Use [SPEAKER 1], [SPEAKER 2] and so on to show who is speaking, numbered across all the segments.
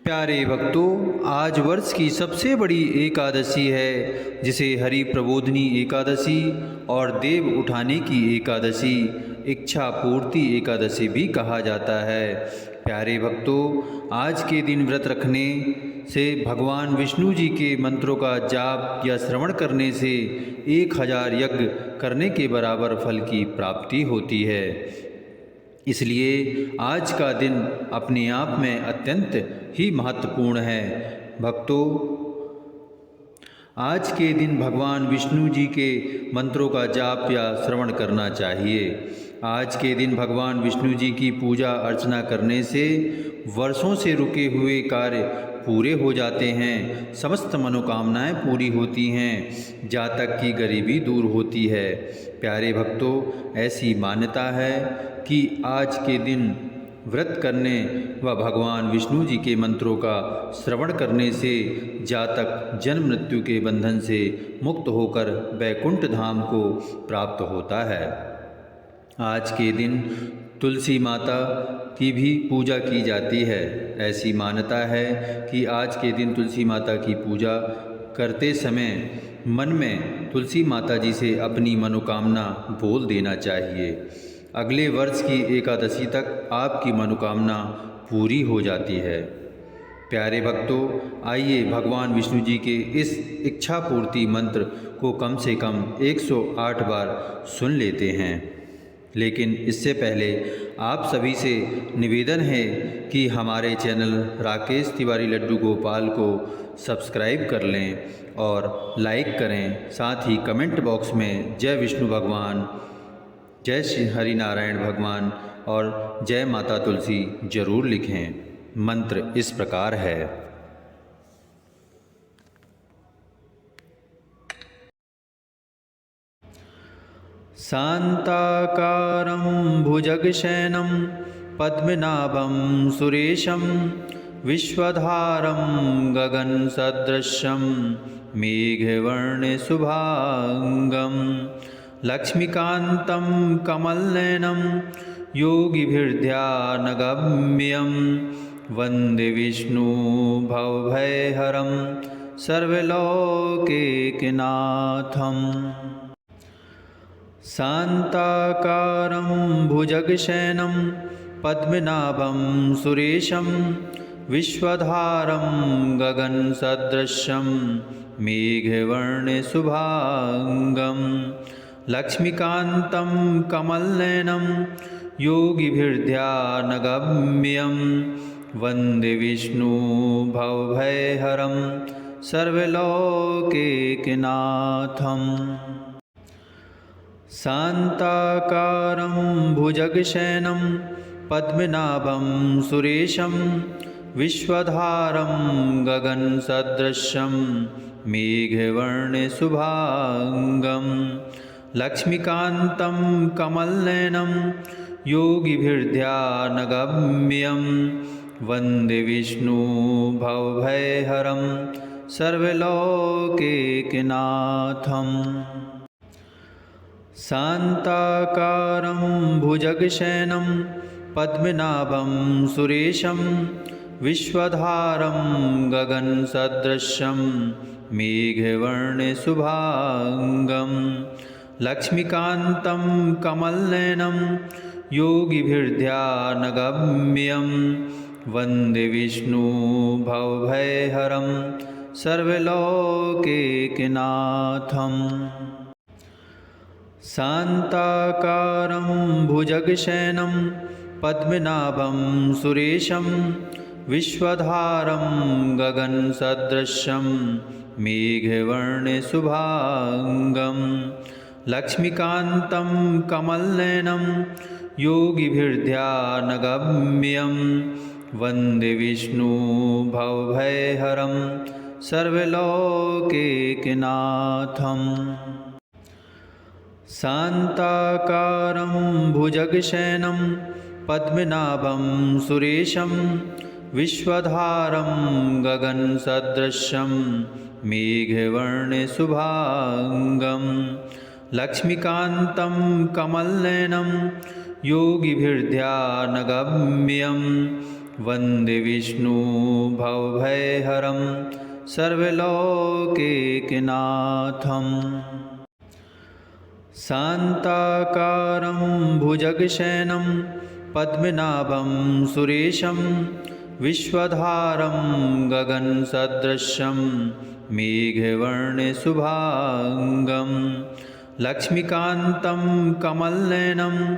[SPEAKER 1] प्यारे भक्तों, आज वर्ष की सबसे बड़ी एकादशी है, जिसे हरि प्रबोधनी एकादशी और देव उठाने की एकादशी, इच्छा पूर्ति एकादशी भी कहा जाता है। प्यारे भक्तों, आज के दिन व्रत रखने से भगवान विष्णु जी के मंत्रों का जाप या श्रवण करने से 1000 यज्ञ करने के बराबर फल की प्राप्ति होती है। इसलिए आज का दिन अपने आप में अत्यंत ही महत्वपूर्ण है। भक्तों, आज के दिन भगवान विष्णु जी के मंत्रों का जाप या श्रवण करना चाहिए। आज के दिन भगवान विष्णु जी की पूजा अर्चना करने से वर्षों से रुके हुए कार्य पूरे हो जाते हैं, समस्त मनोकामनाएं पूरी होती हैं, जातक की गरीबी दूर होती है। प्यारे भक्तों, ऐसी मान्यता है कि आज के दिन व्रत करने व भगवान विष्णु जी के मंत्रों का श्रवण करने से जातक जन्म मृत्यु के बंधन से मुक्त होकर वैकुंठ धाम को प्राप्त होता है। आज के दिन तुलसी माता की भी पूजा की जाती है। ऐसी मान्यता है कि आज के दिन तुलसी माता की पूजा करते समय मन में तुलसी माता जी से अपनी मनोकामना बोल देना चाहिए। अगले वर्ष की एकादशी तक आपकी मनोकामना पूरी हो जाती है। प्यारे भक्तों, आइए भगवान विष्णु जी के इस इच्छा पूर्ति मंत्र को कम से कम 108 बार सुन लेते हैं। लेकिन इससे पहले आप सभी से निवेदन है कि हमारे चैनल राकेश तिवारी लड्डू गोपाल को सब्सक्राइब कर लें और लाइक करें। साथ ही कमेंट बॉक्स में जय विष्णु भगवान, जय श्री हरि नारायण भगवान और जय माता तुलसी जरूर लिखें। मंत्र इस प्रकार है। शान्ताकारं भुजगशयनं पद्मनाभं सुरेशं विश्वधारं गगनसदृशं मेघवर्णशुभांगं लक्ष्मीकान्तं कमलनयनं योगिभिर्ध्यानगम्यं वन्दे विष्णु भवभयहरं सर्वलोकैकनाथम्। शान्ताकारं भुजगशयनं पद्मनाभं सुरेशं विश्वधारं गगनसदृशं मेघवर्णशुभांगं लक्ष्मीकान्तं कमलनयनं योगिभिर्ध्यानगम्यं वन्दे विष्णु भवभयहरं सर्वलोकैकनाथम्। शान्ताकारं भुजगशयनं पद्मनाभं सुरेशं विश्वधारं गगनसदृशं मेघवर्णशुभांगं लक्ष्मीकान्तं कमलनयनं योगिभिर्ध्यानगम्यं वन्दे विष्णु भवभयहरं सर्वलोकैकनाथम्। शान्ताकारं भुजगशयनं पद्मनाभं सुरेशं विश्वधारं गगनसदृशं मेघवर्णशुभांगं लक्ष्मीकान्तं कमलनयनं योगिभिर्ध्यानगम्यं वन्दे विष्णु भवभयहरं सर्वलोकैकनाथम्। शान्ताकारं भुजगशयनं पद्मनाभं सुरेशं विश्वधारं गगनसदृशं मेघवर्णशुभांगं लक्ष्मीकान्तं कमलनयनं योगिभिर्ध्यानगम्यं वन्दे विष्णु भवभयहरं सर्वलोकैकनाथम्। शान्ताकारं भुजगशयनं पद्मनाभं सुरेशं विश्वधारं गगनसदृशं मेघवर्णशुभांगं लक्ष्मीकान्तं कमलनयनं योगिभिर्ध्यानगम्यं वन्दे विष्णु भवभयहरं सर्वलोकैकनाथम्। शान्ताकारं भुजगशयनं पद्मनाभं सुरेशं विश्वधारं गगनसदृशं मेघवर्णशुभाङ्गं लक्ष्मीकान्तं कमलनयनं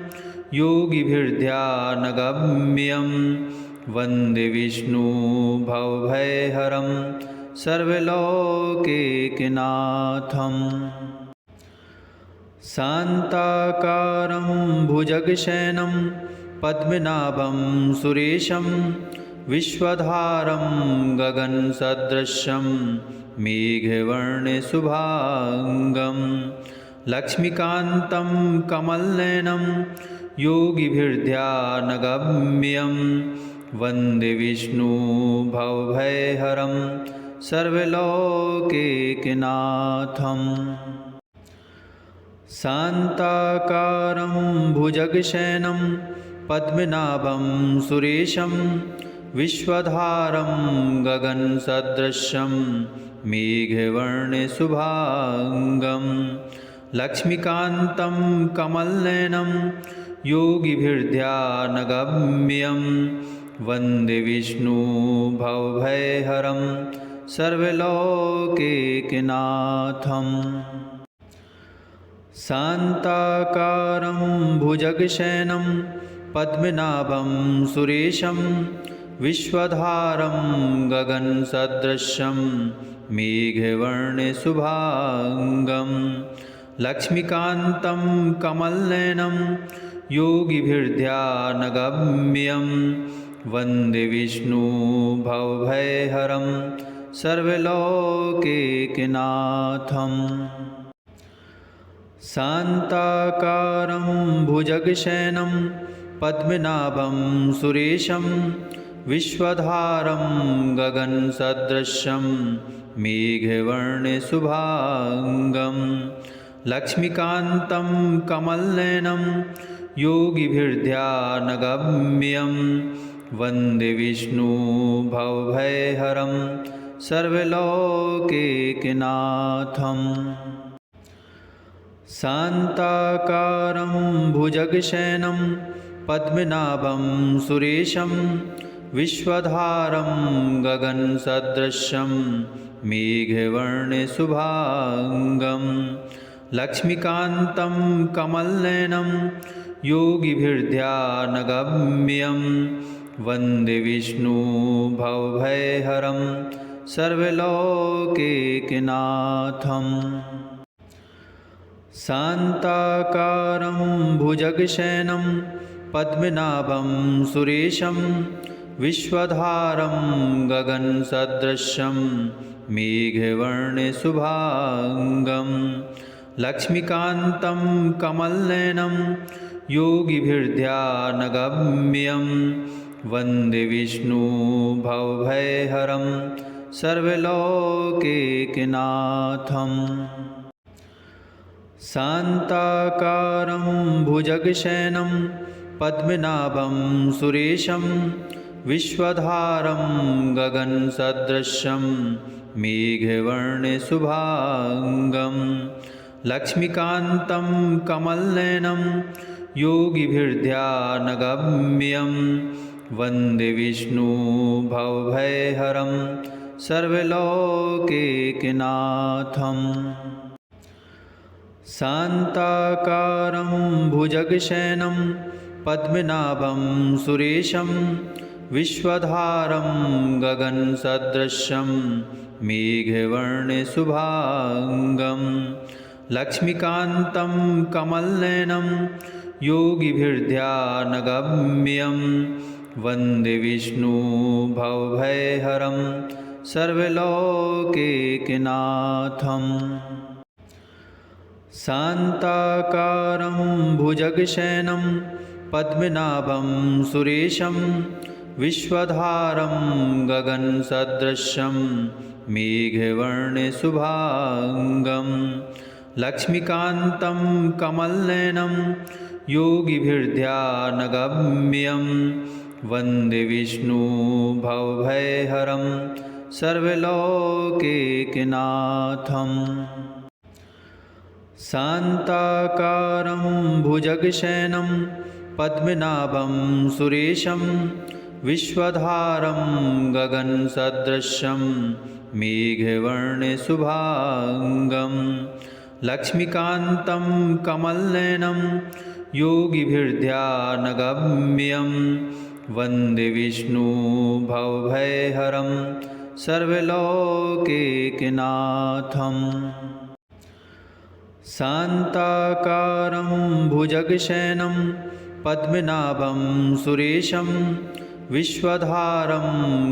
[SPEAKER 1] योगिभिर्ध्यानगम्यं वन्दे विष्णु भवभयहरं सर्वलोकैकनाथम्। शान्ताकारं भुजगशयनं पद्मनाभं सुरेशं विश्वधारं गगनसदृशं मेघवर्णशुभाङ्गं लक्ष्मीकान्तं कमलनयनं योगिभिर्ध्यानगम्यं वन्दे विष्णु भवभयहरं सर्वलोकैकनाथम्। शान्ताकारं भुजगशयनं पद्मनाभं सुरेशं विश्वधारं गगनसदृशं मेघवर्णशुभाङ्गं लक्ष्मीकान्तं कमलनयनं योगिभिर्ध्यानगम्यं वन्दे विष्णु भवभयहरं सर्वलोकैकनाथम्। शान्ताकारं भुजगशयनं पद्मनाभं सुरेशं विश्वधारं गगनसदृशं मेघवर्णशुभाङ्गं लक्ष्मीकान्तं कमलनयनं योगिभिर्ध्यानगम्यं वन्दे विष्णु भवभयहरं सर्वलोकैकनाथम्। शान्ताकारं भुजगशयनं पद्मनाभं सुरेशं विश्वधारं गगनसदृशं मेघवर्णशुभाङ्गं लक्ष्मीकान्तं कमलनयनं योगिभिर्ध्यानगम्यं वन्दे विष्णु भवभयहरं सर्वलोकैकनाथम्। शान्ताकारं भुजगशयनं पद्मनाभं सुरेशं विश्वधारं गगनसदृशं मेघवर्णशुभाङ्गं लक्ष्मीकान्तं कमलनयनं योगिभिर्ध्यानगम्यं वन्दे विष्णु भवभयहरं सर्वलोकैकनाथम्। शान्ताकारं भुजगशयनं पद्मनाभं सुरेशं विश्वधारं गगनसदृशं मेघवर्णशुभाङ्गं लक्ष्मीकान्तं कमलनयनं योगिभिर्ध्यानगम्यं वन्दे विष्णु भवभयहरं सर्वलोकैकनाथम्। शान्ताकारं भुजगशयनं पद्मनाभं सुरेशं विश्वधारं गगनसदृशं मेघवर्णशुभाङ्गं लक्ष्मीकान्तं कमलनयनं योगिभिर्ध्यानगम्यं वन्दे विष्णु भवभयहरं सर्वलोकैकनाथम्। शान्ताकारं भुजगशयनं पद्मनाभं सुरेशं विश्वधारं गगनसदृशं मेघवर्णशुभाङ्गं लक्ष्मीकान्तं कमलनयनं योगिभिर्ध्यानगम्यं वन्दे विष्णु भवभयहरं सर्वलोकैकनाथम्। शान्ताकारं भुजगशयनं पद्मनाभं सुरेशं विश्वधारं गगनसदृशं मेघवर्णशुभाङ्गं लक्ष्मीकान्तं कमलनयनं योगिभिर्ध्यानगम्यं वन्दे विष्णु भवभयहरं सर्वलोकैकनाथम्। शान्ताकारं भुजगशयनं पद्मनाभं सुरेशं विश्वधारं गगनसदृशं मेघवर्णशुभाङ्गं लक्ष्मीकान्तं कमलनयनं योगिभिर्ध्यानगम्यं वन्दे विष्णु भवभयहरं सर्वलोकैकनाथम्। शान्ताकारं भुजगशयनं पद्मनाभं सुरेशं विश्वधारं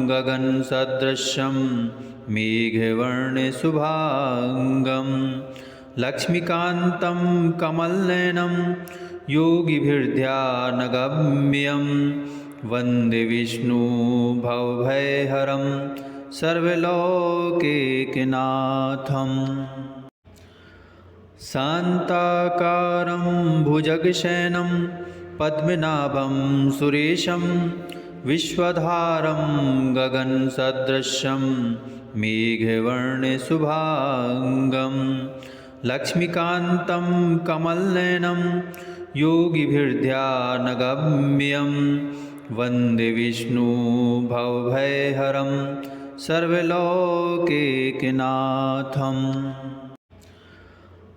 [SPEAKER 1] गगनसदृशं मेघवर्णशुभाङ्गं लक्ष्मीकान्तं कमलनयनं योगिभिर्ध्यानगम्यं वन्दे विष्णु भवभयहरं सर्वलोकैकनाथम्। शान्ताकारं भुजगशयनं पद्मनाभं सुरेशं विश्वधारं गगनसदृशं मेघवर्णशुभाङ्गं लक्ष्मीकान्तं कमलनयनं योगिभिर्ध्यानगम्यं वन्दे विष्णु भवभयहरं सर्वलोकैकनाथम्।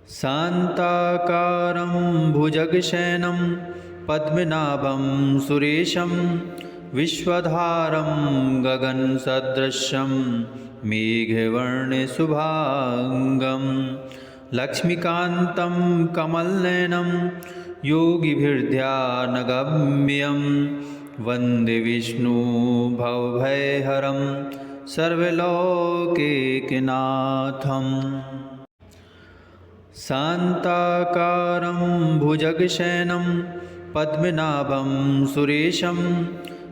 [SPEAKER 1] शान्ताकारं भुजगशयनं पद्मनाभं सुरेशं विश्वधारं गगनसदृशं मेघवर्णशुभाङ्गं लक्ष्मीकान्तं कमलनयनं योगिभिर्ध्यानगम्यं वन्दे विष्णु भवभयहरं सर्वलोकैकनाथम्। शान्ताकारं भुजगशयनं पद्मनाभं सुरेशं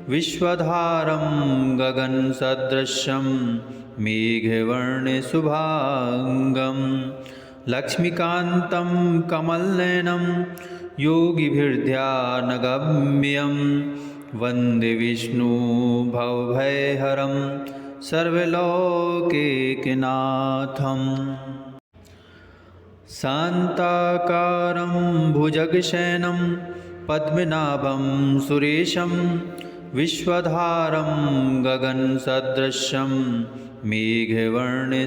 [SPEAKER 1] विश्वधारं गगनसदृशं मेघवर्णशुभाङ्गं लक्ष्मीकान्तं कमलनयनं योगिभिर्ध्यानगम्यं वन्दे विष्णु भवभयहरं सर्वलोकैकनाथम्। शान्ताकारं भुजगशयनं पद्मनाभं सुरेशं विश्वधारं गगनसदृशं मेघवर्णशुभाङ्गं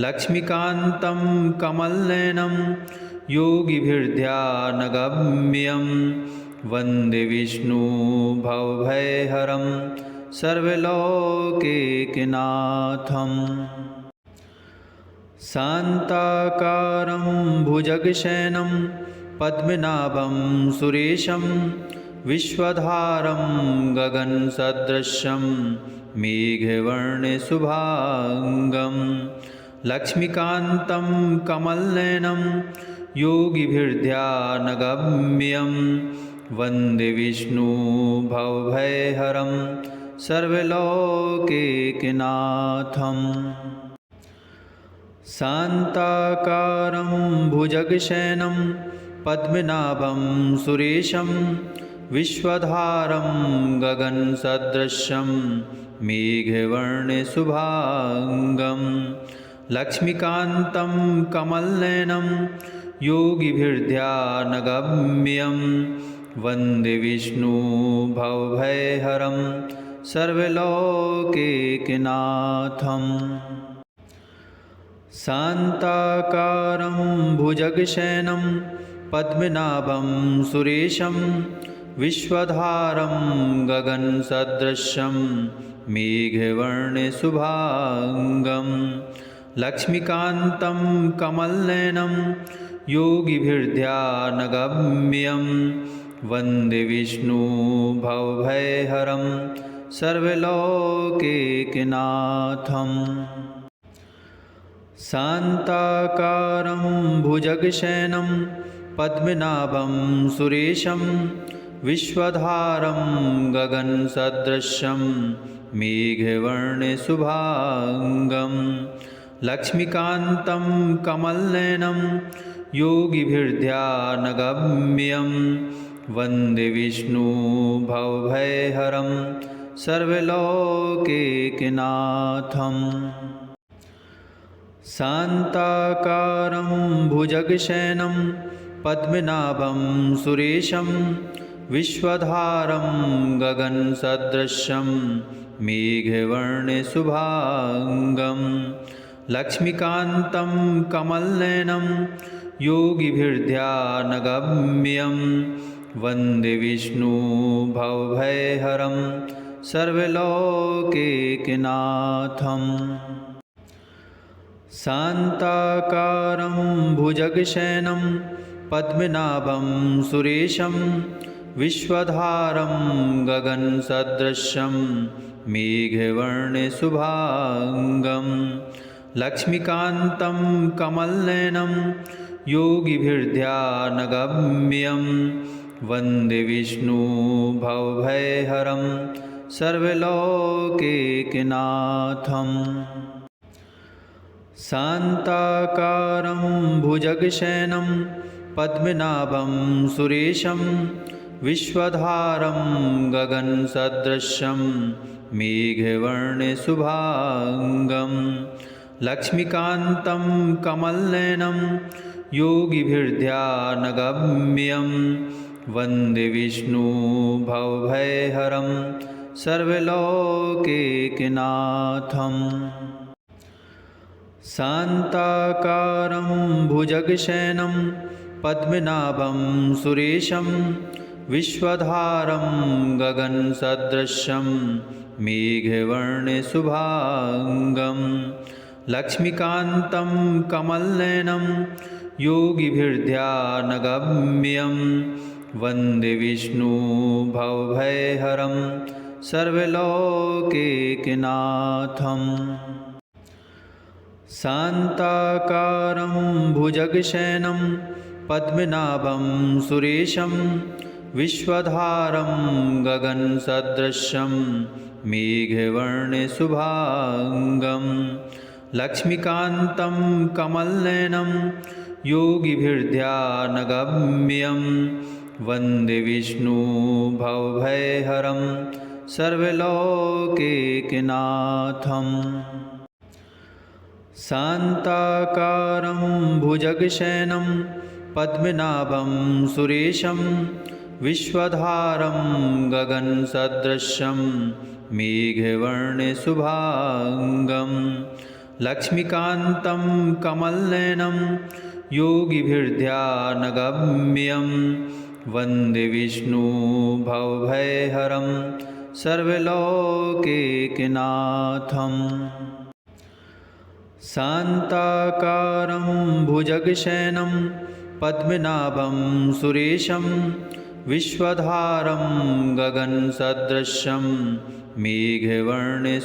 [SPEAKER 1] लक्ष्मीकान्तं कमलनयनं योगिभिर्ध्यानगम्यं वन्दे विष्णु भवभयहरं सर्वलोकैकनाथम्। शान्ताकारं भुजगशयनं पद्मनाभं सुरेशं विश्वधारं गगनसदृशं मेघवर्णशुभाङ्गं लक्ष्मीकान्तं कमलनयनं योगिभिर्ध्यानगम्यं वन्दे विष्णु भवभयहरं सर्वलोकैकनाथम्। शान्ताकारं भुजगशयनं पद्मनाभं सुरेशं विश्वधारं गगनसदृशं मेघवर्णशुभाङ्गं लक्ष्मीकान्तं कमलनयनं योगिभिर्ध्यानगम्यं वन्दे विष्णु भवभयहरं सर्वलोकैकनाथम्। शान्ताकारं भुजगशयनं पद्मनाभं सुरेशं विश्वधारं गगनसदृशं मेघवर्णशुभाङ्गं लक्ष्मीकान्तं कमलनयनं योगिभिर्ध्यानगम्यं वन्दे विष्णु भवभयहरं सर्वलोकैकनाथम्। शान्ताकारं भुजगशयनं पद्मनाभं सुरेशं विश्वधारं गगनसदृशं मेघवर्णशुभाङ्गं लक्ष्मीकान्तं कमलनयनं योगिभिर्ध्यानगम्यं वन्दे विष्णु भवभयहरं सर्वलोकैकनाथम्। शान्ताकारं भुजगशयनं पद्मनाभं सुरेशं विश्वधारं गगनसदृशं मेघवर्णशुभाङ्गं लक्ष्मीकान्तं कमलनयनं योगिभिर्ध्यानगम्यं वन्दे विष्णु भवभयहरं सर्वलोकैकनाथम्। शान्ताकारं भुजगशयनं पद्मनाभं सुरेशं विश्वधारं गगनसदृशं मेघवर्णशुभाङ्गं लक्ष्मीकान्तं कमलनयनं योगिभिर्ध्यानगम्यं वन्दे विष्णु भवभयहरं सर्वलोकैकनाथम्। शान्ताकारं भुजगशयनं पद्मनाभं सुरेशं विश्वधारं गगनसदृशं मेघवर्णशुभाङ्गं लक्ष्मीकान्तं कमलनयनं योगिभिर्ध्यानगम्यं वन्दे विष्णु भवभयहरं सर्वलोकैकनाथम्। शान्ताकारं भुजगशयनं पद्मनाभं सुरेशं विश्वधारं गगनसदृशं मेघवर्णशुभाङ्गं लक्ष्मीकान्तं कमलनयनं योगिभिर्ध्यानगम्यं वन्दे विष्णु भवभयहरं सर्वलोकैकनाथम्। शान्ताकारं भुजगशयनं पद्मनाभं सुरेशं विश्वधारं गगनसदृशं मेघवर्णशुभाङ्गं लक्ष्मीकान्तं कमलनयनं योगिभिर्ध्यानगम्यं वन्दे विष्णु भवभयहरं सर्वलोकैकनाथम्। शान्ताकारं भुजगशयनं पद्मनाभं सुरेशं विश्वधारं गगनसदृशं मेघवर्णशुभाङ्गं लक्ष्मीकान्तं कमलनयनं योगिभिर्ध्यानगम्यं वन्दे विष्णु भवभयहरं सर्वलोकैकनाथम्। शान्ताकारं भुजगशयनं पद्मनाभं सुरेशं विश्वधारं गगनसदृशं मेघवर्णशुभाङ्गं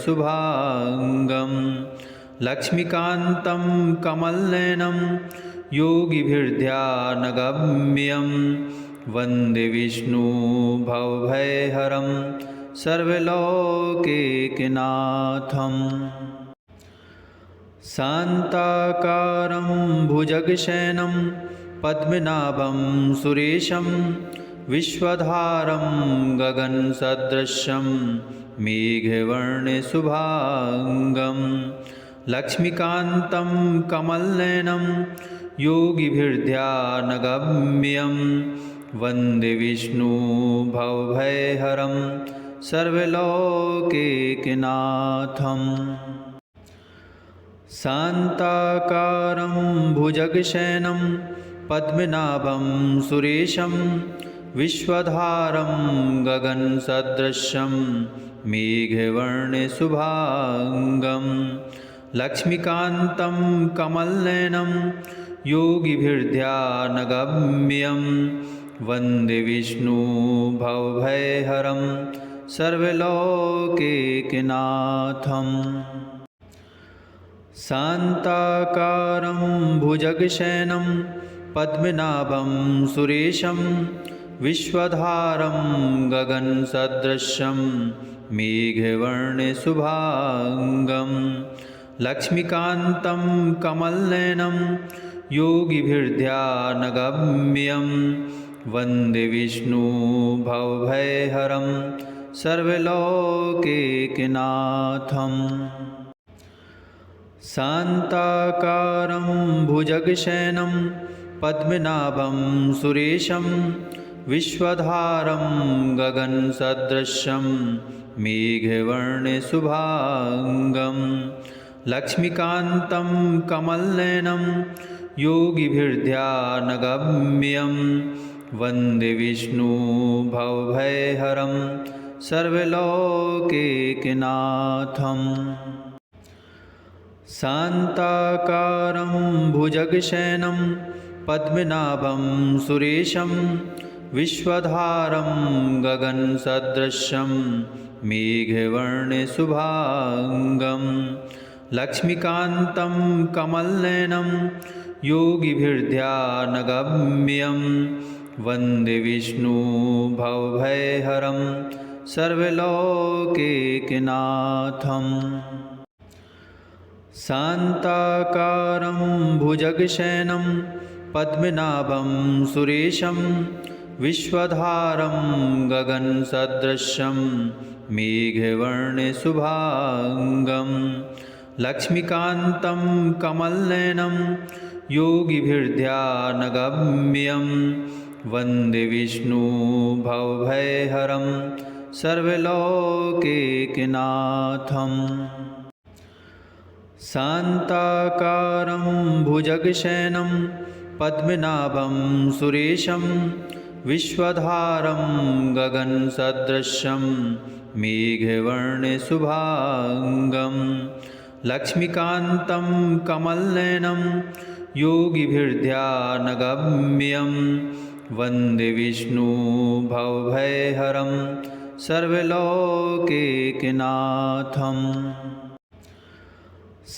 [SPEAKER 1] लक्ष्मीकान्तं कमलनयनं योगिभिर्ध्यानगम्यं वन्दे विष्णु भवभयहरं सर्वलोकैकनाथम्। शान्ताकारं भुजगशयनं पद्मनाभं सुरेशं विश्वधारं गगनसदृशं मेघवर्णशुभाङ्गं लक्ष्मीकान्तं कमलनयनं योगिभिर्ध्यानगम्यं वन्दे विष्णु भवभयहरं सर्वलोकैकनाथम्। शान्ताकारं भुजगशयनं पद्मनाभं सुरेशं विश्वधारं गगनसदृशं मेघवर्णशुभाङ्गं लक्ष्मीकान्तं कमलनयनं योगिभिर्ध्यानगम्यं वन्दे विष्णु भवभयहरं सर्वलोकैकनाथम्। शान्ताकारं भुजगशयनं पद्मनाभं सुरेशं विश्वधारं गगनसदृशं मेघवर्णशुभाङ्गं लक्ष्मीकान्तं कमलनयनं योगिभिर्ध्यानगम्यं वन्दे विष्णु भवभयहरं सर्वलोकैकनाथम्। शान्ताकारं भुजगशयनं पद्मनाभं सुरेशं विश्वधारं गगनसदृशं मेघवर्णशुभाङ्गं लक्ष्मीकान्तं कमलनयनं योगिभिर्ध्यानगम्यं वन्दे विष्णु भवभयहरं सर्वलोकैकनाथम्। शान्ताकारं भुजगशयनं पद्मनाभं सुरेशं विश्वधारं गगनसदृशं मेघवर्णशुभाङ्गं लक्ष्मीकान्तं कमलनयनं योगिभिर्ध्यानगम्यं वन्दे विष्णु भवभयहरं सर्वलोकैकनाथम्। शान्ताकारं भुजगशयनं पद्मनाभं सुरेशं विश्वधारं गगनसदृशं मेघवर्णशुभाङ्गं लक्ष्मीकान्तं कमलनयनं योगिभिर्ध्यानगम्यं वन्दे विष्णु भवभयहरं सर्वलोकैकनाथम्। शान्ताकारं भुजगशयनं पद्मनाभं सुरेशं विश्वधारं गगनसदृशं मेघवर्णशुभाङ्गं लक्ष्मीकान्तं कमलनयनं योगिभिर्ध्यानगम्यं वन्दे विष्णु भवभयहरं सर्वलोकैकनाथम्।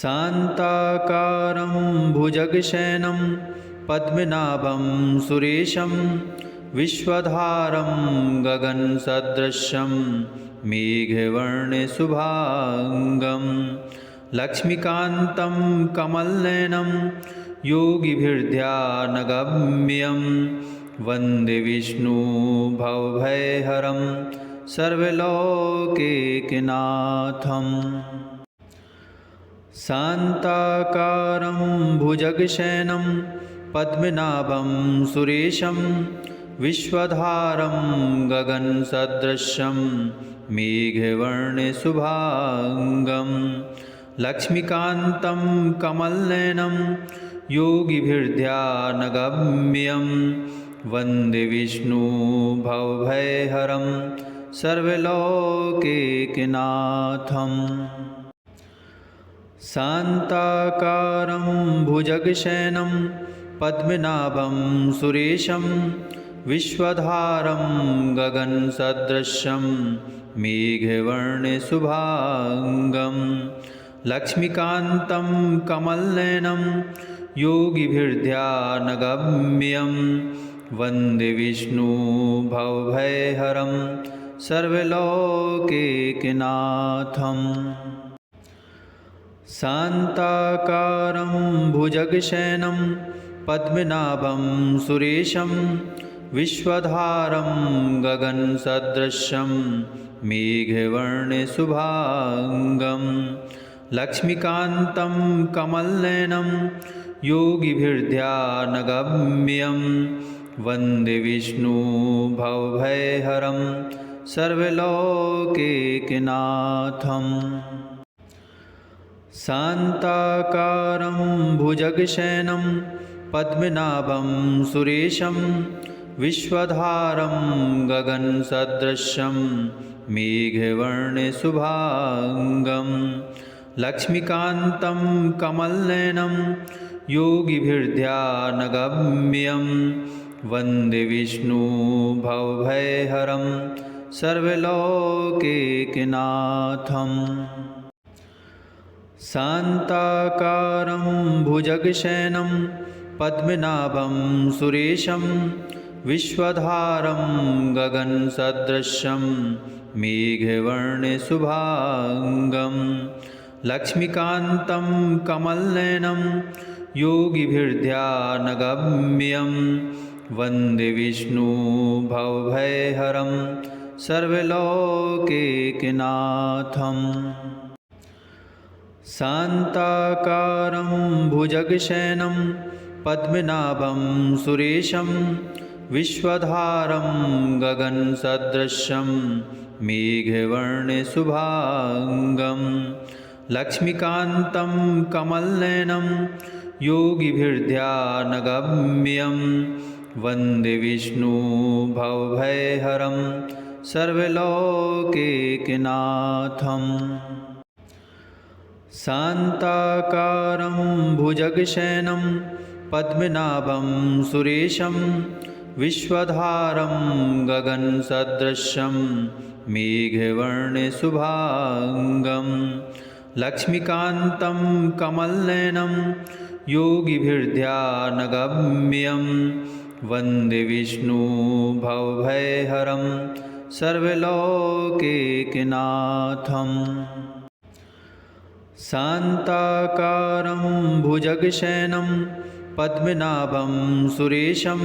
[SPEAKER 1] शान्ताकारं भुजगशयनं पद्मनाभं सुरेशं विश्वधारं गगनसदृशं मेघवर्णशुभाङ्गं लक्ष्मीकान्तं कमलनयनं योगिभिर्ध्यानगम्यं वन्दे विष्णु भवभयहरं सर्वलोकैकनाथम्। शान्ताकारं भुजगशयनं पद्मनाभं सुरेशं विश्वधारं गगनसदृशं मेघवर्णशुभाङ्गं लक्ष्मीकान्तं कमलनयनं योगिभिर्ध्यानगम्यं वन्दे विष्णु भवभयहरं सर्वलोकैकनाथम्। शान्ताकारं भुजगशयनं पद्मनाभं सुरेशं विश्वधारं गगनसदृशं मेघवर्णशुभाङ्गं लक्ष्मीकान्तं कमलनयनं योगिभिर्ध्यानगम्यं वन्दे विष्णु भवभयहरं सर्वलोकैकनाथम्। शान्ताकारं भुजगशयनं पद्मनाभं सुरेशं विश्वधारं गगनसदृशं मेघवर्णशुभाङ्गं लक्ष्मीकान्तं कमलनयनं योगिभिर्ध्यानगम्यं वन्दे विष्णु भवभयहरं सर्वलोकैकनाथम्। शान्ताकारं भुजगशयनं पद्मनाभं सुरेशं विश्वधारं गगनसदृशं मेघवर्णशुभाङ्गं लक्ष्मीकान्तं कमलनयनं योगिभिर्ध्यानगम्यं वन्दे विष्णु भवभयहरं सर्वलोकैकनाथम्। शान्ताकारं भुजगशयनं पद्मनाभं सुरेशं विश्वधारं गगनसदृशं मेघवर्णशुभाङ्गं लक्ष्मीकान्तं कमलनयनं योगिभिर्ध्यानगम्यं वन्दे विष्णु भवभयहरं सर्वलोकैकनाथम्। शान्ताकारं भुजगशयनं पद्मनाभं सुरेशं विश्वधारं गगनसदृशं मेघवर्णशुभाङ्गं लक्ष्मीकान्तं कमलनयनं योगिभिर्ध्यानगम्यं वन्दे विष्णु भवभयहरं सर्वलोकैकनाथम्। शान्ताकारं भुजगशयनं पद्मनाभं सुरेशं विश्वधारं गगनसदृशं मेघवर्णशुभाङ्गं लक्ष्मीकान्तं कमलनयनं योगिभिर्ध्यानगम्यं वन्दे विष्णु भवभयहरं सर्वलोकैकनाथम्। शान्ताकारं भुजगशयनं पद्मनाभं सुरेशं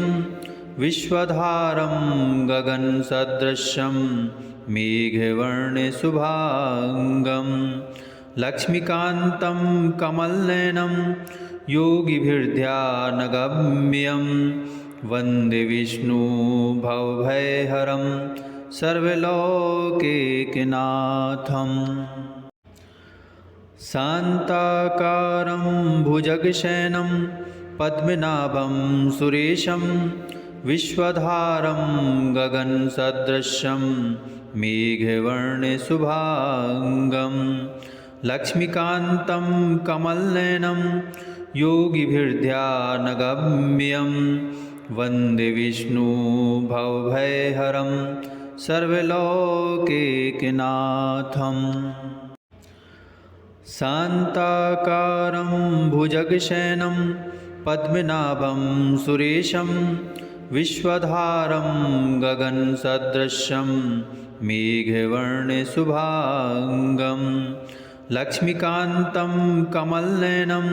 [SPEAKER 1] विश्वधारं गगनसदृशं मेघवर्णशुभाङ्गं लक्ष्मीकान्तं कमलनयनं योगिभिर्ध्यानगम्यं वन्दे विष्णु भवभयहरं सर्वलोकैकनाथम्। शान्ताकारं भुजगशयनं पद्मनाभं सुरेशं विश्वधारं गगनसदृशं मेघवर्णशुभाङ्गं लक्ष्मीकान्तं कमलनयनं योगिभिर्ध्यानगम्यं वन्दे विष्णु भवभयहरं सर्वलोकैकनाथम्। शान्ताकारं भुजगशयनं पद्मनाभं सुरेशं विश्वधारं गगनसदृशं मेघवर्णशुभाङ्गं लक्ष्मीकान्तं कमलनयनं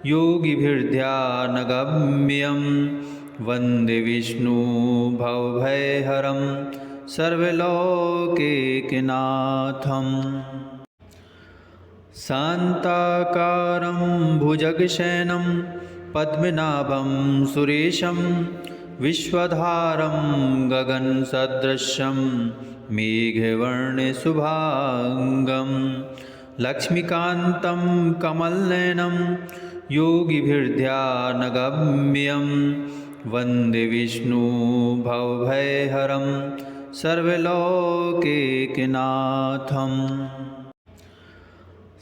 [SPEAKER 1] योगिभिर्ध्यानगम्यं वन्दे विष्णु भवभयहरं सर्वलोकैकनाथम्। शान्ताकारं भुजगशयनं पद्मनाभं सुरेशं विश्वधारं गगनसदृशं मेघवर्णशुभाङ्गं लक्ष्मीकान्तं कमलनयनं योगिभिर्ध्यानगम्यं वन्दे विष्णु भवभयहरं सर्वलोकैकनाथम्।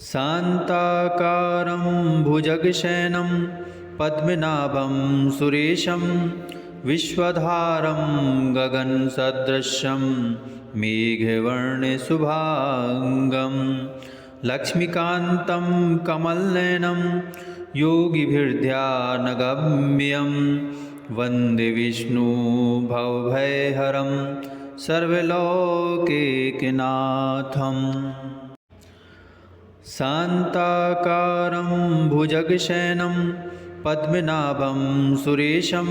[SPEAKER 1] शान्ताकारं भुजगशयनं पद्मनाभं सुरेशं विश्वधारं गगनसदृशं मेघवर्णशुभाङ्गं लक्ष्मीकान्तं कमलनयनं योगिभिर्ध्यानगम्यं वन्दे विष्णु भवभयहरं सर्वलोकैकनाथम्। शान्ताकारं भुजगशयनं पद्मनाभं सुरेशं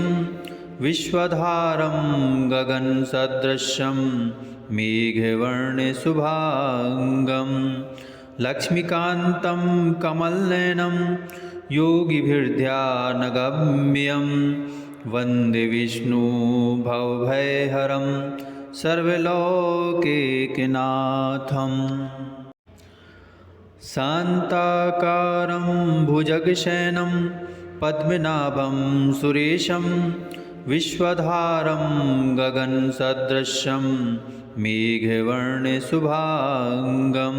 [SPEAKER 1] विश्वधारं गगनसदृशं मेघवर्णशुभाङ्गं लक्ष्मीकान्तं कमलनयनं योगिभिर्ध्यानगम्यं वन्दे विष्णु भवभयहरं सर्वलोकैकनाथम्। शान्ताकारं भुजगशयनं पद्मनाभं सुरेशं विश्वधारं गगनसदृशं मेघवर्णशुभाङ्गं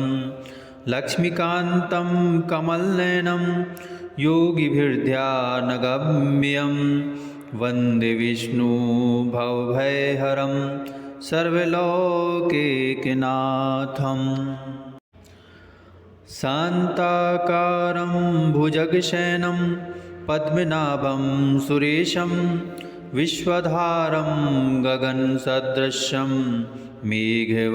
[SPEAKER 1] लक्ष्मीकान्तं कमलनयनं योगिभिर्ध्यानगम्यं वन्दे विष्णु भवभयहरं सर्वलोकैकनाथम्। शान्ताकारं भुजगशयनं पद्मनाभं सुरेशं विश्वधारं गगनसदृशं मेघवर्णशुभाङ्गं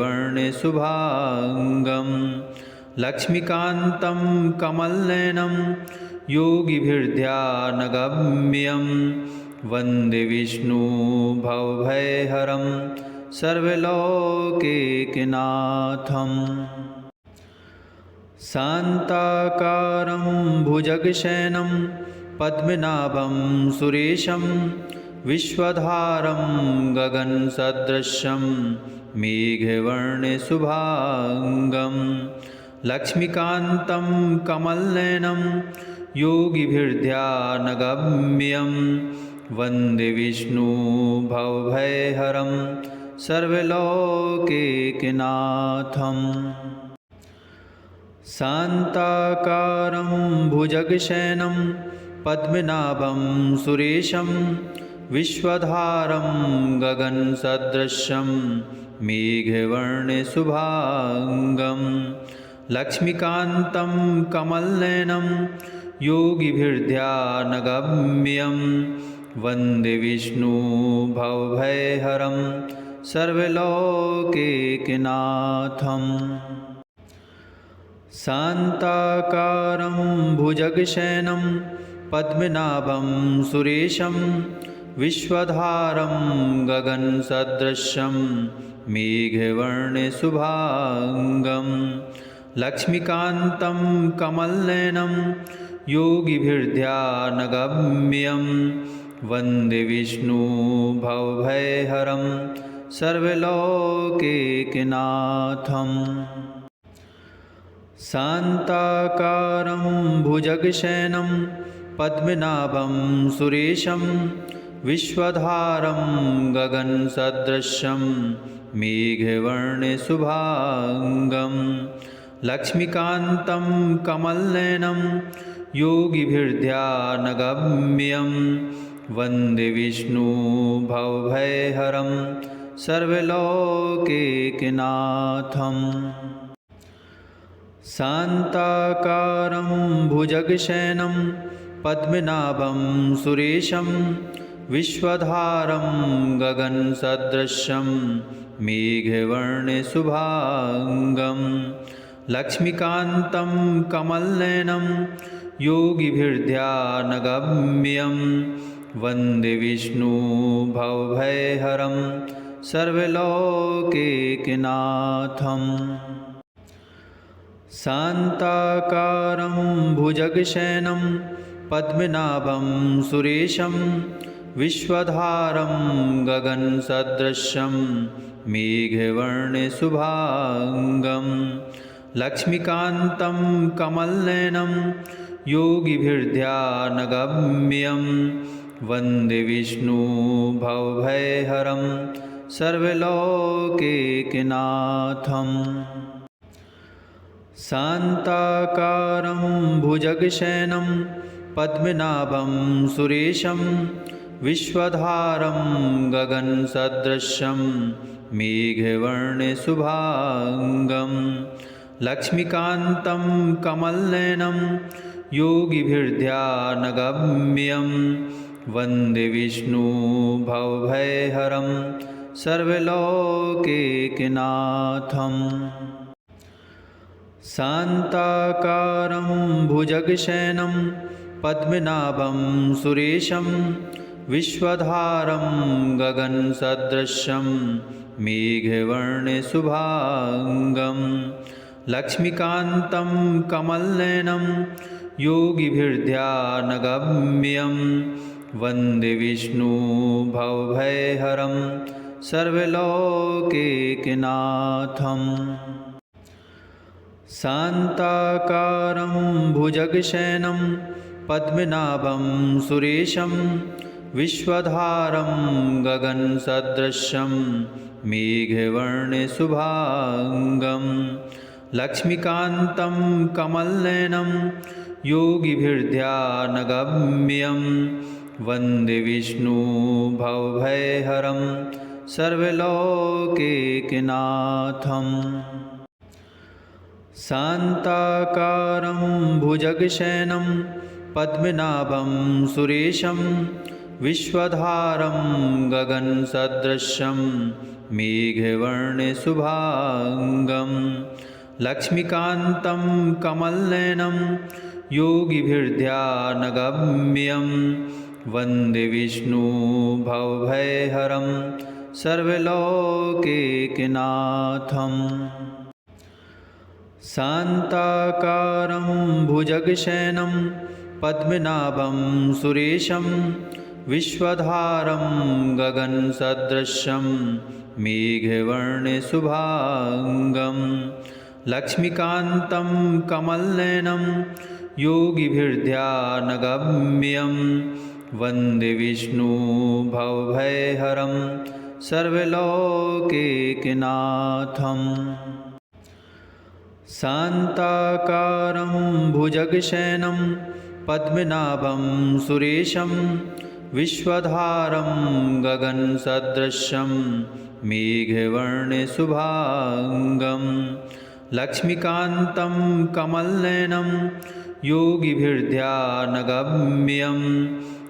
[SPEAKER 1] लक्ष्मीकान्तं कमलनयनं योगिभिर्ध्यानगम्यं वन्दे विष्णु भवभयहरं सर्वलोकैकनाथम्। शान्ताकारं भुजगशयनं पद्मनाभं सुरेशं विश्वधारं गगनसदृशं मेघवर्णशुभाङ्गं लक्ष्मीकान्तं कमलनयनं योगिभिर्ध्यानगम्यं वन्दे विष्णु भवभयहरं सर्वलोकैकनाथम्। शान्ताकारं भुजगशयनं पद्मनाभं सुरेशं विश्वधारं गगनसदृशं मेघवर्णशुभाङ्गं लक्ष्मीकान्तं कमलनयनं योगिभिर्ध्यानगम्यं वन्दे विष्णु भवभयहरं सर्वलोकैकनाथम्। शान्ताकारं भुजगशयनं पद्मनाभं सुरेशं विश्वधारं गगनसदृशं मेघवर्णशुभाङ्गं लक्ष्मीकान्तं कमलनयनं योगिभिर्ध्यानगम्यं वन्दे विष्णु भवभयहरं सर्वलोकैकनाथम्। शान्ताकारं भुजगशयनं पद्मनाभं सुरेशं विश्वधारं गगनसदृशं मेघवर्णशुभाङ्गं लक्ष्मीकान्तं कमलनयनं योगिभिर्ध्यानगम्यं वन्दे विष्णु भवभयहरं सर्वलोकैकनाथम्। शान्ताकारं भुजगशयनं पद्मनाभं सुरेशं विश्वधारं गगनसदृशं मेघवर्णशुभाङ्गं लक्ष्मीकान्तं कमलनयनं योगिभिर्ध्यानगम्यं वन्दे विष्णु भवभयहरं सर्वलोकैकनाथम्। शान्ताकारं भुजगशयनं पद्मनाभं सुरेशं विश्वधारं गगनसदृशं मेघवर्णशुभाङ्गं लक्ष्मीकान्तं कमलनयनं योगिभिर्ध्यानगम्यं वन्दे विष्णु भवभयहरं सर्वलोकैकनाथम्। शान्ताकारं भुजगशयनं पद्मनाभं सुरेशं विश्वधारं गगनसदृशं मेघवर्णशुभाङ्गं लक्ष्मीकान्तं कमलनयनं योगिभिर्ध्यानगम्यं वन्दे विष्णु भवभयहरं सर्वलोकैकनाथम्। शान्ताकारं भुजगशयनं पद्मनाभं सुरेशं विश्वधारं गगनसदृशं मेघवर्णशुभाङ्गं लक्ष्मीकान्तं कमलनयनं योगिभिर्ध्यानगम्यं वन्दे विष्णु भवभयहरं सर्वलोकैकनाथम्। शान्ताकारं भुजगशयनं पद्मनाभं सुरेशं विश्वधारं गगनसदृशं मेघवर्णशुभाङ्गं लक्ष्मीकान्तं कमलनयनं योगिभिर्ध्यानगम्यं वन्दे विष्णु भवभयहरं सर्वलोकैकनाथम्। शान्ताकारं भुजगशयनं पद्मनाभं सुरेशं विश्वधारं गगनसदृशं मेघवर्णशुभाङ्गं लक्ष्मीकान्तं कमलनयनं योगिभिर्ध्यानगम्यं वन्दे विष्णु भवभयहरं सर्वलोकैकनाथम्। शान्ताकारं भुजगशयनं पद्मनाभं सुरेशं विश्वधारं गगनसदृशं मेघवर्णशुभाङ्गं लक्ष्मीकान्तं कमलनयनं योगिभिर्ध्यानगम्यं वन्दे विष्णु भवभयहरं सर्वलोकैकनाथम्। शान्ताकारं भुजगशयनं पद्मनाभं सुरेशं विश्वधारं गगनसदृशं मेघवर्णशुभाङ्गं लक्ष्मीकान्तं कमलनयनं योगिभिर्ध्यानगम्यं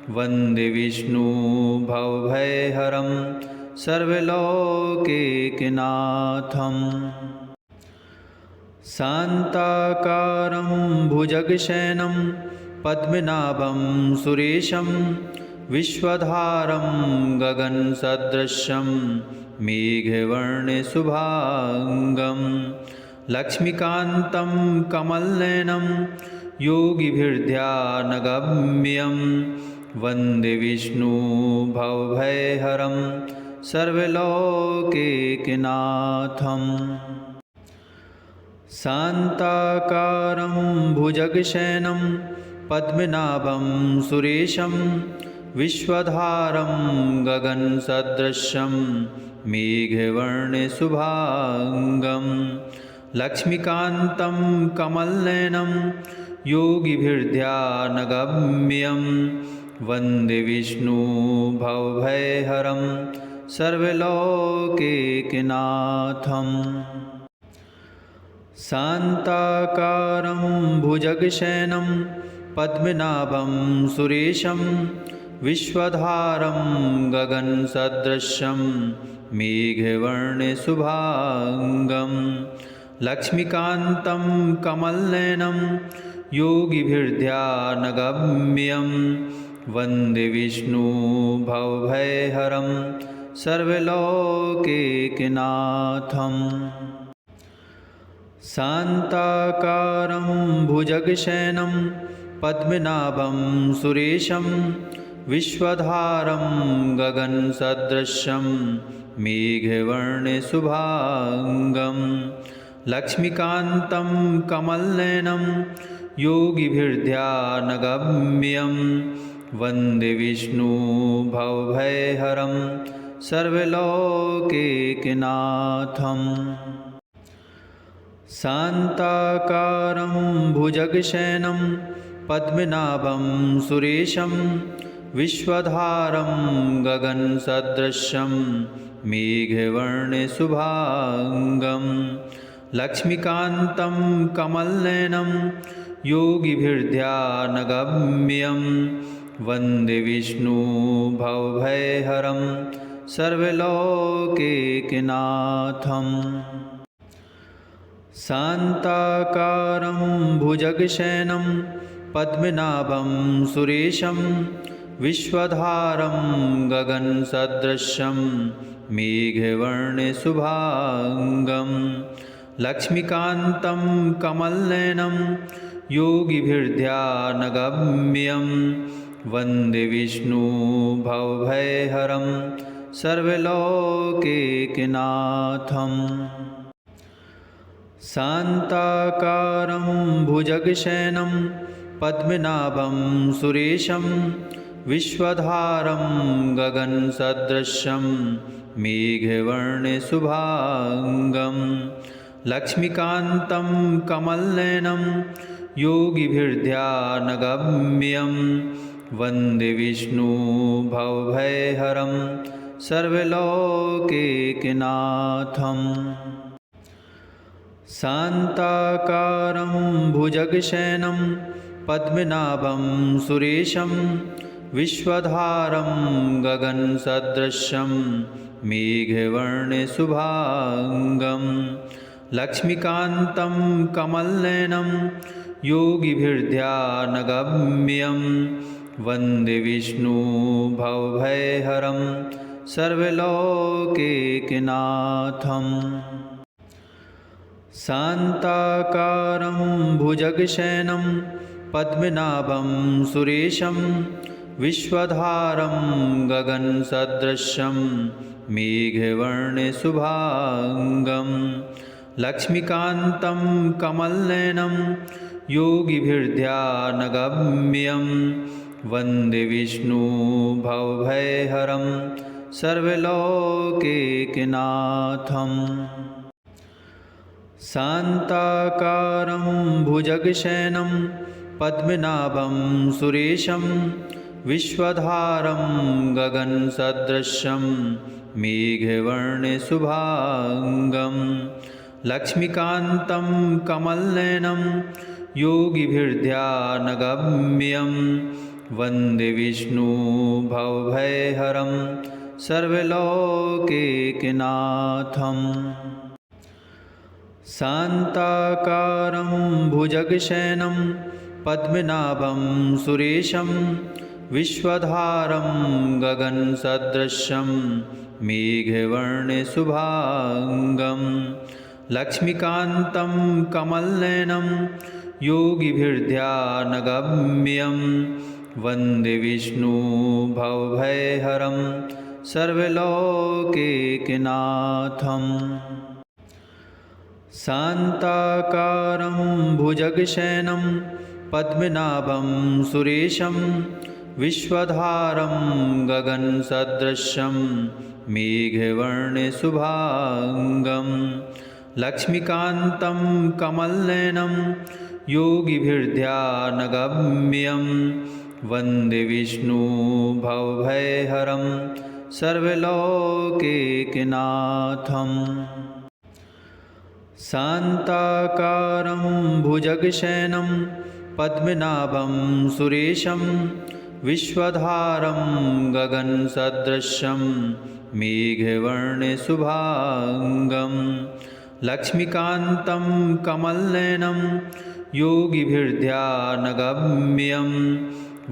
[SPEAKER 1] वन्दे विष्णु भवभयहरं सर्वलोकैकनाथम्। शान्ताकारं भुजगशयनं पद्मनाभं सुरेशं विश्वधारं गगनसदृशं मेघवर्णशुभाङ्गं लक्ष्मीकान्तं कमलनयनं योगिभिर्ध्यानगम्यं वन्दे विष्णु भवभयहरं सर्वलोकैकनाथम्। शान्ताकारं भुजगशयनं पद्मनाभं सुरेशं विश्वधारं गगनसदृशं मेघवर्णशुभाङ्गं लक्ष्मीकान्तं कमलनयनं योगिभिर्ध्यानगम्यं वन्दे विष्णु भवभयहरं सर्वलोकैकनाथम्। शान्ताकारं भुजगशयनं पद्मनाभं सुरेशं विश्वधारं गगनसदृशं मेघवर्णशुभाङ्गं लक्ष्मीकान्तं कमलनयनं योगिभिर्ध्यानगम्यं वन्दे विष्णु भवभयहरं सर्वलोकैकनाथम्। शान्ताकारं भुजगशयनं पद्मनाभं सुरेशं विश्वधारं गगनसदृशं मेघवर्णशुभाङ्गं लक्ष्मीकान्तं कमलनयनं योगिभिर्ध्यानगम्यं वन्दे विष्णु भवभयहरं सर्वलोकैकनाथम्। शान्ताकारं भुजगशयनं पद्मनाभं सुरेशं विश्वधारं गगनसदृशं मेघवर्णशुभाङ्गं लक्ष्मीकान्तं कमलनयनं योगिभिर्ध्यानगम्यं वन्दे विष्णु भवभयहरं सर्वलोकैकनाथम्। शान्ताकारं भुजगशयनं पद्मनाभं सुरेशं विश्वधारं गगनसदृशं मेघवर्णशुभाङ्गं लक्ष्मीकान्तं कमलनयनं योगिभिर्ध्यानगम्यं वन्दे विष्णु भवभयहरं सर्वलोकैकनाथम्। शान्ताकारं भुजगशयनं पद्मनाभं सुरेशं विश्वधारं गगनसदृशं मेघवर्णशुभाङ्गं लक्ष्मीकान्तं कमलनयनं योगिभिर्ध्यानगम्यं वन्दे विष्णु भवभयहरं सर्वलोकैकनाथम्। शान्ताकारं भुजगशयनं पद्मनाभं सुरेशं विश्वधारं गगनसदृशं मेघवर्णशुभाङ्गं लक्ष्मीकान्तं कमलनयनं योगिभिर्ध्यानगम्यं वन्दे विष्णु भवभयहरं सर्वलोकैकनाथम्। शान्ताकारं भुजगशयनं पद्मनाभं सुरेशं विश्वधारं गगनसदृशं मेघवर्णशुभाङ्गं लक्ष्मीकान्तं कमलनयनं योगिभिर्ध्यानगम्यं वन्दे विष्णु भवभयहरं सर्वलोकैकनाथम्। शान्ताकारं भुजगशयनं पद्मनाभं सुरेशं विश्वधारं गगनसदृशं मेघवर्णशुभाङ्गं लक्ष्मीकान्तं कमलनयनं योगिभिर्ध्यानगम्यं वन्दे विष्णु भवभयहरं सर्वलोकैकनाथम्। शान्ताकारं भुजगशयनं पद्मनाभं सुरेशं विश्वधारं गगनसदृशं मेघवर्णशुभाङ्गं लक्ष्मीकान्तं कमलनयनं योगिभिर्ध्यानगम्यं वन्दे विष्णु भवभयहरं सर्वलोकैकनाथम्। शान्ताकारं भुजगशयनं पद्मनाभं सुरेशं विश्वधारं गगनसदृशं मेघवर्णशुभाङ्गं लक्ष्मीकान्तं कमलनयनं योगिभिर्ध्यानगम्यं वन्दे विष्णु भवभयहरं सर्वलोकैकनाथम्। शान्ताकारं भुजगशयनं पद्मनाभं सुरेशं विश्वधारं गगनसदृशं मेघवर्णशुभाङ्गं लक्ष्मीकान्तं कमलनयनं योगिभिर्ध्यानगम्यं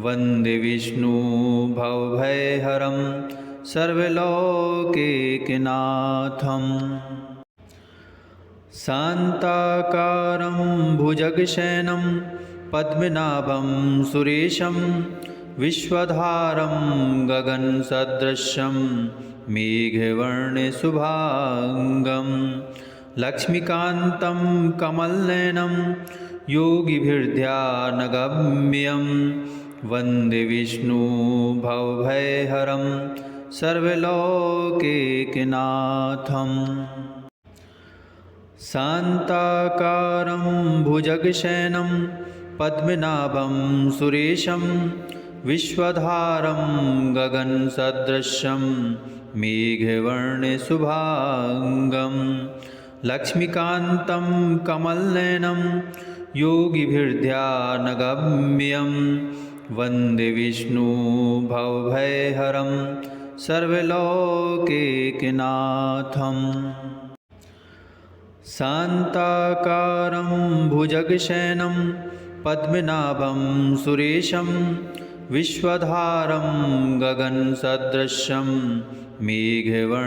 [SPEAKER 1] वन्दे विष्णु भवभयहरं सर्वलोकैकनाथम्। शान्ताकारं भुजगशयनं पद्मनाभं सुरेशं विश्वधारं गगनसदृशं मेघवर्णशुभाङ्गं लक्ष्मीकान्तं कमलनयनं योगिभिर्ध्यानगम्यं वन्दे विष्णु भवभयहरं सर्वलोकैकनाथम्। शान्ताकारं भुजगशयनं पद्मनाभं सुरेशं विश्वधारं गगनसदृशं मेघवर्णशुभाङ्गं लक्ष्मीकान्तं कमलनयनं योगिभिर्ध्यानगम्यं वन्दे विष्णु भवभयहरं सर्वलोकैकनाथम्। शान्ताकारं भुजगशयनं पद्मनाभं सुरेशं विश्वधारं गगनसदृशं मेघवर्णशुभाङ्गं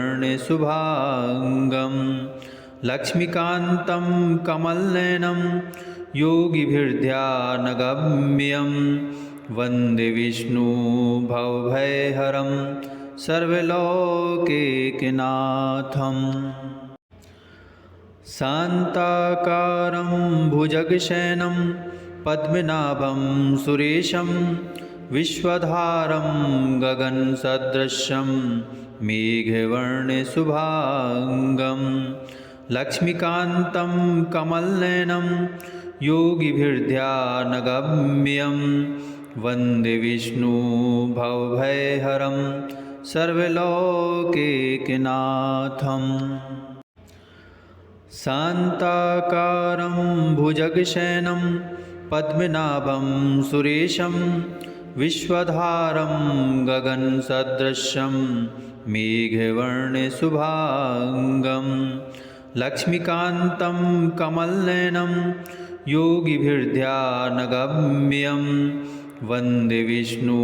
[SPEAKER 1] लक्ष्मीकान्तं कमलनयनं योगिभिर्ध्यानगम्यं वन्दे विष्णु भवभयहरं सर्वलोकैकनाथम्। शान्ताकारं भुजगशयनं पद्मनाभं सुरेशं विश्वधारं गगनसदृशं मेघवर्णशुभाङ्गं लक्ष्मीकान्तं कमलनयनं योगिभिर्ध्यानगम्यं वन्दे विष्णु भवभयहरं सर्वलोकैकनाथम्। शान्ताकारं भुजगशयनं पद्मनाभं सुरेशं विश्वधारं गगनसदृशं मेघवर्णशुभाङ्गं लक्ष्मीकान्तं कमलनयनं योगिभिर्ध्यानगम्यं वन्दे विष्णु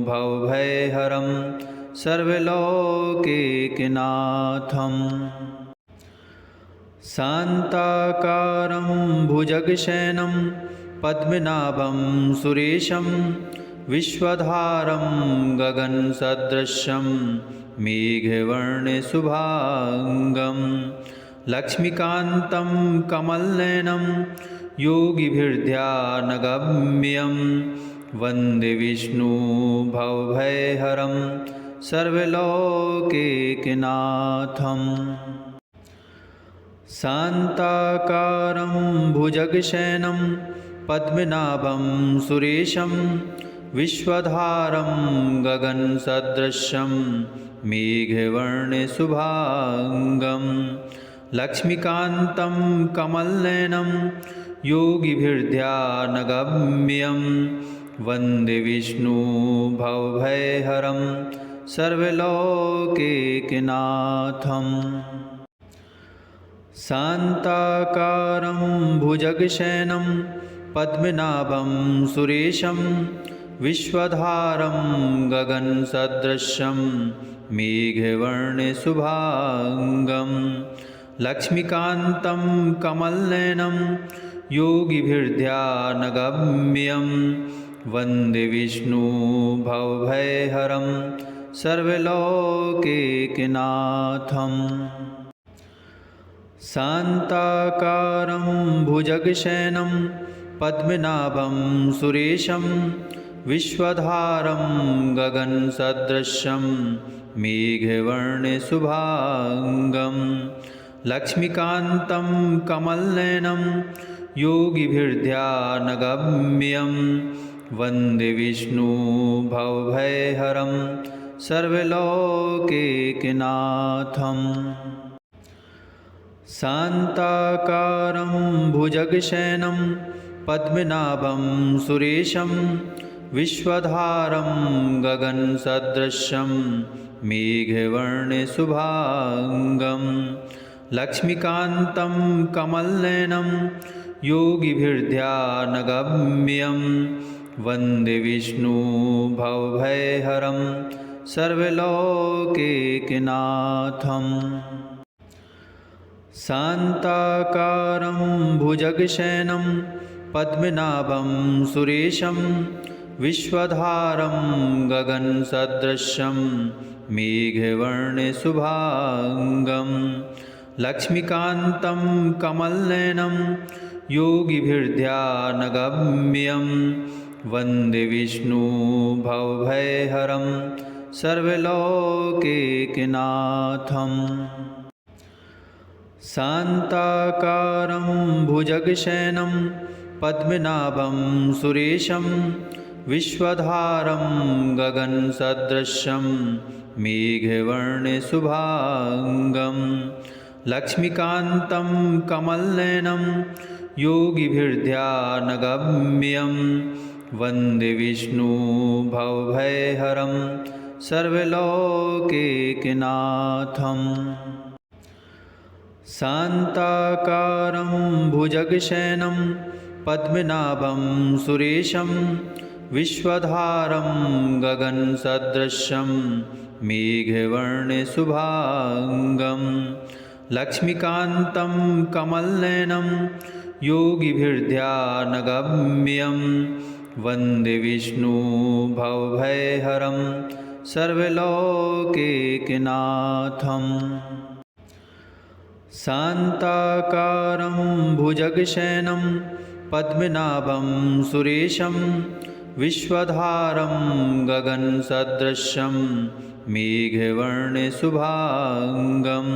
[SPEAKER 1] भवभयहरं सर्वलोकैकनाथम्। शान्ताकारं भुजगशयनं पद्मनाभं सुरेशं विश्वधारं गगनसदृशं मेघवर्णशुभाङ्गं लक्ष्मीकान्तं कमलनयनं योगिभिर्ध्यानगम्यं वन्दे विष्णु भवभयहरं सर्वलोकैकनाथम्। शान्ताकारं भुजगशयनं पद्मनाभं सुरेशं विश्वधारं गगनसदृशं मेघवर्णशुभाङ्गं लक्ष्मीकान्तं कमलनयनं योगिभिर्ध्यानगम्यं वन्दे विष्णु भवभयहरं सर्वलोकैकनाथम्। शान्ताकारं भुजगशयनं पद्मनाभं सुरेशं विश्वधारं गगनसदृशं मेघवर्णशुभाङ्गं लक्ष्मीकान्तं कमलनयनं योगिभिर्ध्यानगम्यं वन्दे विष्णु भवभयहरं सर्वलोकैकनाथम्। शान्ताकारं भुजगशयनं पद्मनाभं सुरेशं विश्वधारं गगनसदृशं मेघवर्णशुभाङ्गं लक्ष्मीकान्तं कमलनयनं योगिभिर्ध्यानगम्यं वन्दे विष्णु भवभयहरं सर्वलोकैकनाथम्। शान्ताकारं भुजगशयनं पद्मनाभं सुरेशं विश्वधारं गगनसदृशं मेघवर्णशुभाङ्गं लक्ष्मीकान्तं कमलनयनं योगिभिर्ध्यानगम्यं वन्दे विष्णु भवभयहरं सर्वलोकैकनाथम्। शान्ताकारं भुजगशयनं पद्मनाभं सुरेशं विश्वधारं गगनसदृशं मेघवर्णशुभाङ्गं लक्ष्मीकान्तं कमलनयनं योगिभिर्ध्यानगम्यं वन्दे विष्णु भवभयहरं सर्वलोकैकनाथम्। शान्ताकारं भुजगशयनं पद्मनाभं सुरेशं विश्वधारं गगनसदृशं मेघवर्णशुभाङ्गं लक्ष्मीकान्तं कमलनयनं योगिभिर्ध्यानगम्यं वन्दे विष्णु भवभयहरं सर्वलोकैकनाथम्। शान्ताकारं भुजगशयनं पद्मनाभं सुरेशं विश्वधारं गगनसदृशं मेघवर्णशुभाङ्गं लक्ष्मीकान्तं कमलनयनं योगिभिर्ध्यानगम्यं वन्दे विष्णु भवभयहरं सर्वलोकैकनाथम्। शान्ताकारं भुजगशयनं पद्मनाभं सुरेशं विश्वधारं गगनसदृशं मेघवर्णशुभाङ्गं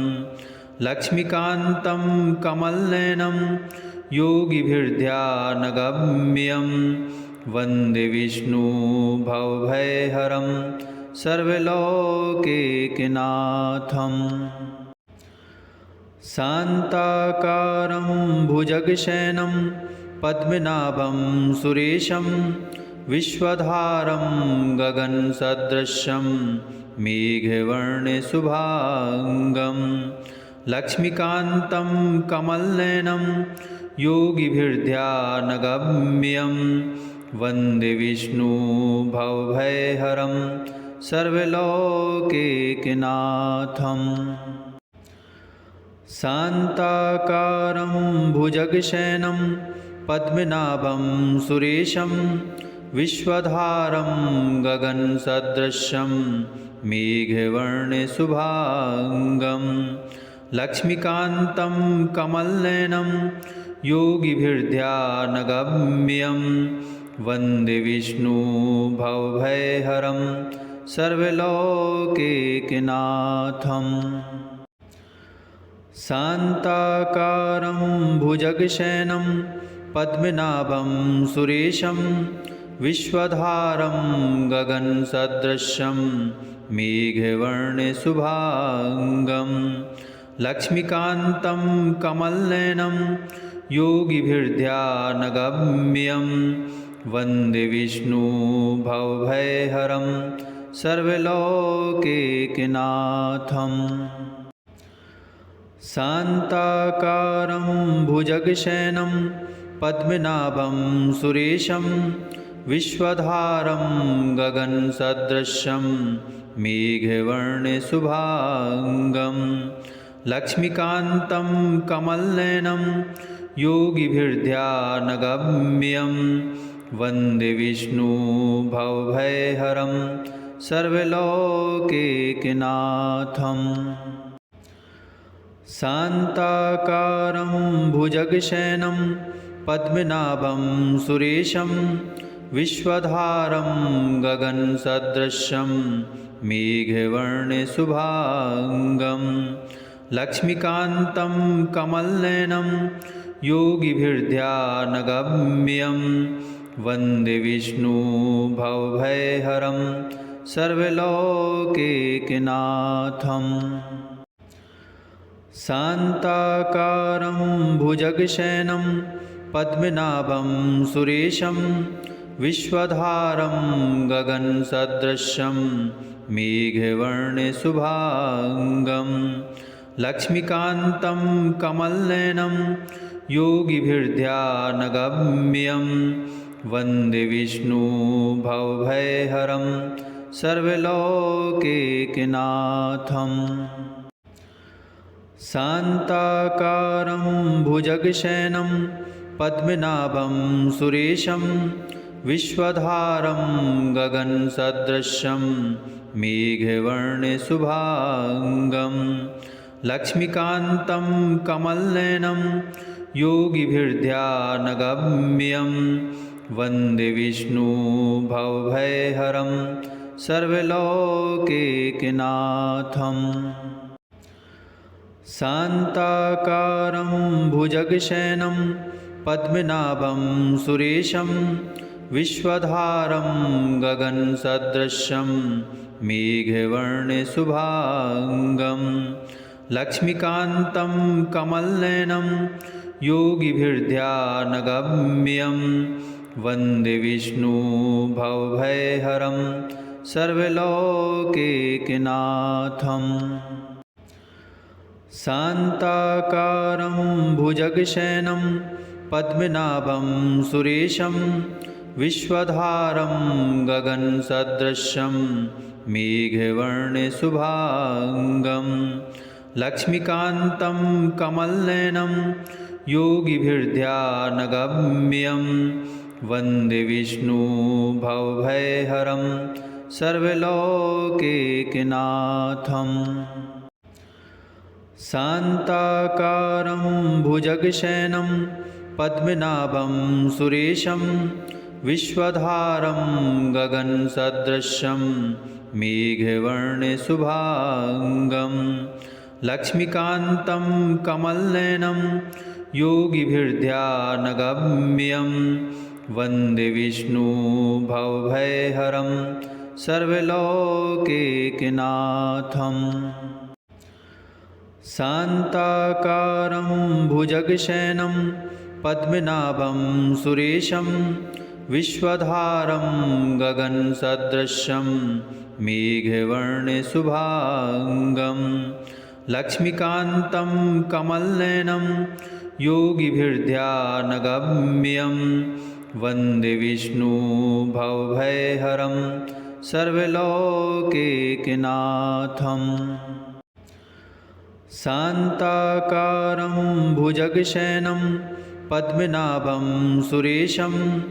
[SPEAKER 1] लक्ष्मीकान्तं कमलनयनं योगिभिर्ध्यानगम्यं वन्दे विष्णु भवभयहरं सर्वलोकैकनाथम्। शान्ताकारं भुजगशयनं पद्मनाभं सुरेशं विश्वधारं गगनसदृशं मेघवर्णशुभाङ्गं लक्ष्मीकान्तं कमलनयनं योगिभिर्ध्यानगम्यं वन्दे विष्णु भवभयहरं सर्वलोकैकनाथम्। शान्ताकारं भुजगशयनं पद्मनाभं सुरेशं विश्वधारं गगनसदृशं मेघवर्णशुभाङ्गं लक्ष्मीकान्तं कमलनयनं योगिभिर्ध्यानगम्यं वन्दे विष्णु भवभयहरं सर्वलोकैकनाथम्। शान्ताकारं भुजगशयनं पद्मनाभं सुरेशं विश्वधारं गगनसदृशं मेघवर्णशुभाङ्गं लक्ष्मीकान्तं कमलनयनं योगिभिर्ध्यानगम्यं वन्दे विष्णु भवभयहरं सर्वलोकैकनाथम्। शान्ताकारं भुजगशयनं पद्मनाभं सुरेशं विश्वधारं गगनसदृशं मेघवर्णशुभाङ्गं लक्ष्मीकान्तं कमलनयनं योगिभिर्ध्यानगम्यं वन्दे विष्णु भवभयहरं सर्वलोकैकनाथम्। शान्ताकारं भुजगशयनं पद्मनाभं सुरेशं विश्वधारं गगनसदृशं मेघवर्णशुभाङ्गं लक्ष्मीकान्तं कमलनयनं योगिभिर्ध्यानगम्यं वन्दे विष्णु भवभयहरं सर्वलोकैकनाथम्। शान्ताकारं भुजगशयनं पद्मनाभं सुरेशं विश्वधारं गगनसदृशं मेघवर्णशुभाङ्गं लक्ष्मीकान्तं कमलनयनं योगिभिर्ध्यानगम्यं वन्दे विष्णु भवभयहरं सर्वलोकैकनाथम्। शान्ताकारं भुजगशयनं पद्मनाभं सुरेशं विश्वधारं गगनसदृशं मेघवर्णशुभाङ्गं लक्ष्मीकान्तं कमलनयनं योगिभिर्ध्यानगम्यं वन्दे विष्णु भवभयहरं सर्वलोकैकनाथम्। शान्ताकारं भुजगशयनं पद्मनाभं सुरेशं विश्वधारं गगनसदृशं मेघवर्णशुभाङ्गं लक्ष्मीकान्तं कमलनयनं योगिभिर्ध्यानगम्यं वन्दे विष्णु भवभयहरं सर्वलोकैकनाथम्। शान्ताकारं भुजगशयनं पद्मनाभं सुरेशं विश्वधारं गगनसदृशं मेघवर्णशुभाङ्गं लक्ष्मीकान्तं कमलनयनं योगिभिर्ध्यानगम्यं वन्दे विष्णु भवभयहरं सर्वलोकैकनाथम्। शान्ताकारं भुजगशयनं पद्मनाभं सुरेशं विश्वधारं गगनसदृशं मेघवर्णशुभाङ्गं लक्ष्मीकान्तं कमलनयनं योगिभिर्ध्यानगम्यं वन्दे विष्णु भवभयहरं सर्वलोकैकनाथम्। शान्ताकारं भुजगशयनं पद्मनाभं सुरेशं विश्वधारं गगनसदृशं मेघवर्णशुभाङ्गं लक्ष्मीकान्तं कमलनयनं योगिभिर्ध्यानगम्यं वन्दे विष्णु भवभयहरं सर्वलोकैकनाथम्। शान्ताकारं भुजगशयनं पद्मनाभं सुरेशं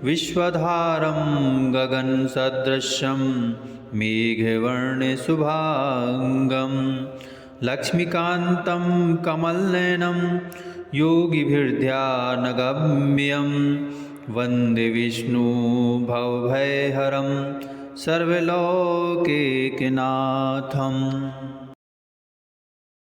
[SPEAKER 1] विश्वधारं गगनसदृशं मेघवर्णशुभाङ्गं लक्ष्मीकान्तं कमलनयनं योगिभिर्ध्यानगम्यं वन्दे विष्णु भवभयहरं सर्वलोकैकनाथम्।